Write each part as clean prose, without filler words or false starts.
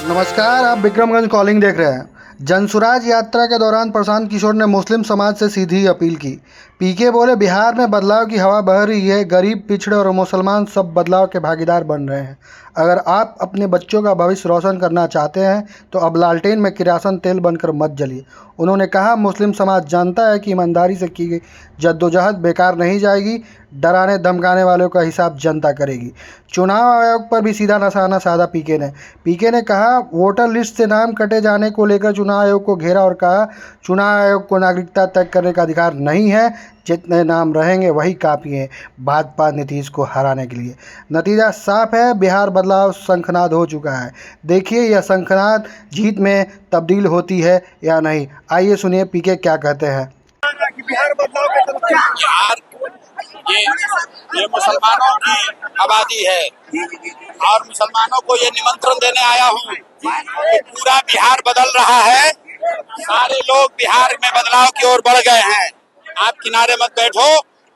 नमस्कार, आप विक्रमगंज कॉलिंग देख रहे हैं। जनसुराज यात्रा के दौरान प्रशांत किशोर ने मुस्लिम समाज से सीधी अपील की। पीके बोले, बिहार में बदलाव की हवा बह रही है। गरीब, पिछड़े और मुसलमान सब बदलाव के भागीदार बन रहे हैं। अगर आप अपने बच्चों का भविष्य रोशन करना चाहते हैं तो अब लालटेन में किरासन तेल बनकर मत जलिए। उन्होंने कहा, मुस्लिम समाज जानता है कि ईमानदारी से की गई जद्दोजहद बेकार नहीं जाएगी। डराने धमकाने वालों का हिसाब जनता करेगी। चुनाव आयोग पर भी सीधा निशाना साधा पीके ने कहा, वोटर लिस्ट से नाम कटे जाने को लेकर चुनाव आयोग को घेरा और कहा, चुनाव आयोग को नागरिकता तय करने का अधिकार नहीं है। जितने नाम रहेंगे वही काफ़ी हैं भाजपा नीतीश को हराने के लिए। नतीजा साफ है, बिहार बदलाव शंखनाद हो चुका है। देखिए यह शंखनाद जीत में तब्दील होती है या नहीं। आइए सुनिए पीके क्या कहते हैं। बिहार बदलाव के तरफ ये मुसलमानों की आबादी है और मुसलमानों को ये निमंत्रण देने आया हूँ कि पूरा बिहार बदल रहा है। सारे लोग बिहार में बदलाव की ओर बढ़ गए हैं। आप किनारे मत बैठो,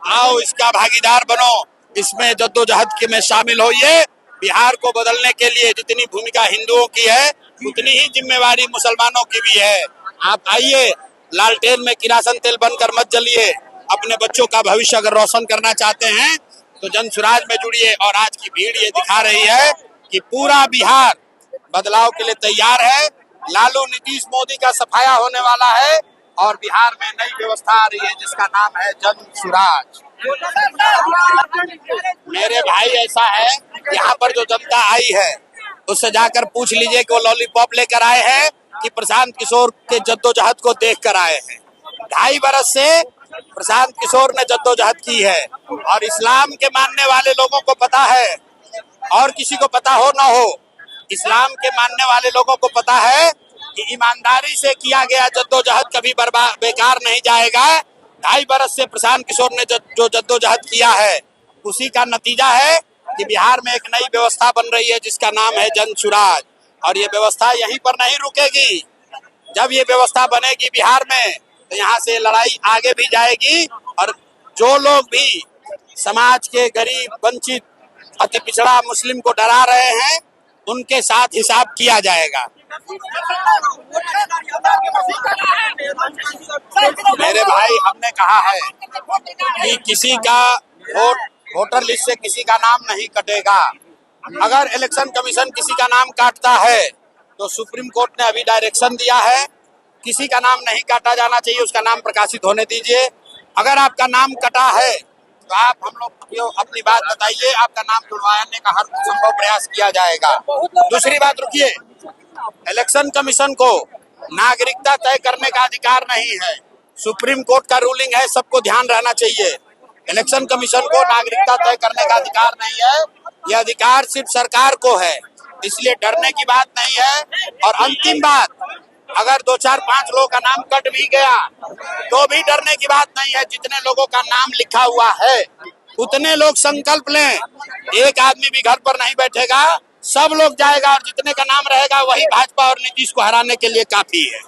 आओ इसका भागीदार बनो, इसमें जद्दोजहद के में शामिल होइए। बिहार को बदलने के लिए जितनी भूमिका हिंदुओं की है उतनी ही जिम्मेवारी मुसलमानों की भी है। आप आइए, लालटेन में किरासन तेल बनकर मत जलिए। अपने बच्चों का भविष्य अगर रोशन करना चाहते हैं तो जनसुराज में जुड़िए। और आज की भीड़ ये दिखा रही है कि पूरा बिहार बदलाव के लिए तैयार है। लालू नीतीश मोदी का सफाया होने वाला है और बिहार में नई व्यवस्था आ रही है जिसका नाम है जनसुराज। मेरे भाई, ऐसा है यहाँ पर जो जनता आई है उससे जाकर पूछ लीजिए कि वो लॉलीपॉप लेकर आए हैं कि प्रशांत किशोर के जद्दोजहद को देख कर आए हैं। 2.5 बरस से प्रशांत किशोर ने जद्दोजहद की है और इस्लाम के मानने वाले लोगों को पता है, और किसी को पता हो ना हो, इस्लाम के मानने वाले लोगों को पता है कि ईमानदारी से किया गया जद्दोजहद कभी बेकार नहीं जाएगा। 2.5 बरस से प्रशांत किशोर ने जो जद्दोजहद किया है उसी का नतीजा है कि बिहार में एक नई व्यवस्था बन रही है जिसका नाम है जनसुराज। और ये व्यवस्था यहीं पर नहीं रुकेगी। जब ये व्यवस्था बनेगी बिहार में तो यहाँ से लड़ाई आगे भी जाएगी और जो लोग भी समाज के गरीब, वंचित, अति पिछड़ा मुस्लिम को डरा रहे हैं उनके साथ हिसाब किया जाएगा। मेरे भाई, हमने कहा है कि किसी का वोटर लिस्ट से किसी का नाम नहीं कटेगा। अगर इलेक्शन कमीशन किसी का नाम काटता है तो सुप्रीम कोर्ट ने अभी डायरेक्शन दिया है किसी का नाम नहीं काटा जाना चाहिए, उसका नाम प्रकाशित होने दीजिए। अगर आपका नाम कटा है तो आप हम लोग अपनी बात बताइए, आपका नाम जुड़वाने का हर संभव प्रयास किया जाएगा। दूसरी बात, रुकिए, इलेक्शन कमीशन को नागरिकता तय करने का अधिकार नहीं है। सुप्रीम कोर्ट का रूलिंग है, सबको ध्यान रहना चाहिए। इलेक्शन कमीशन को नागरिकता तय करने का अधिकार नहीं है, यह अधिकार सिर्फ सरकार को है, इसलिए डरने की बात नहीं है। और अंतिम बात, अगर 2, 4, 5 लोगों का नाम कट भी गया तो भी डरने की बात नहीं है। जितने लोगों का नाम लिखा हुआ है उतने लोग संकल्प लें, एक आदमी भी घर पर नहीं बैठेगा, सब लोग जाएगा और जितने का नाम रहेगा वही भाजपा और नीतीश को हराने के लिए काफी है।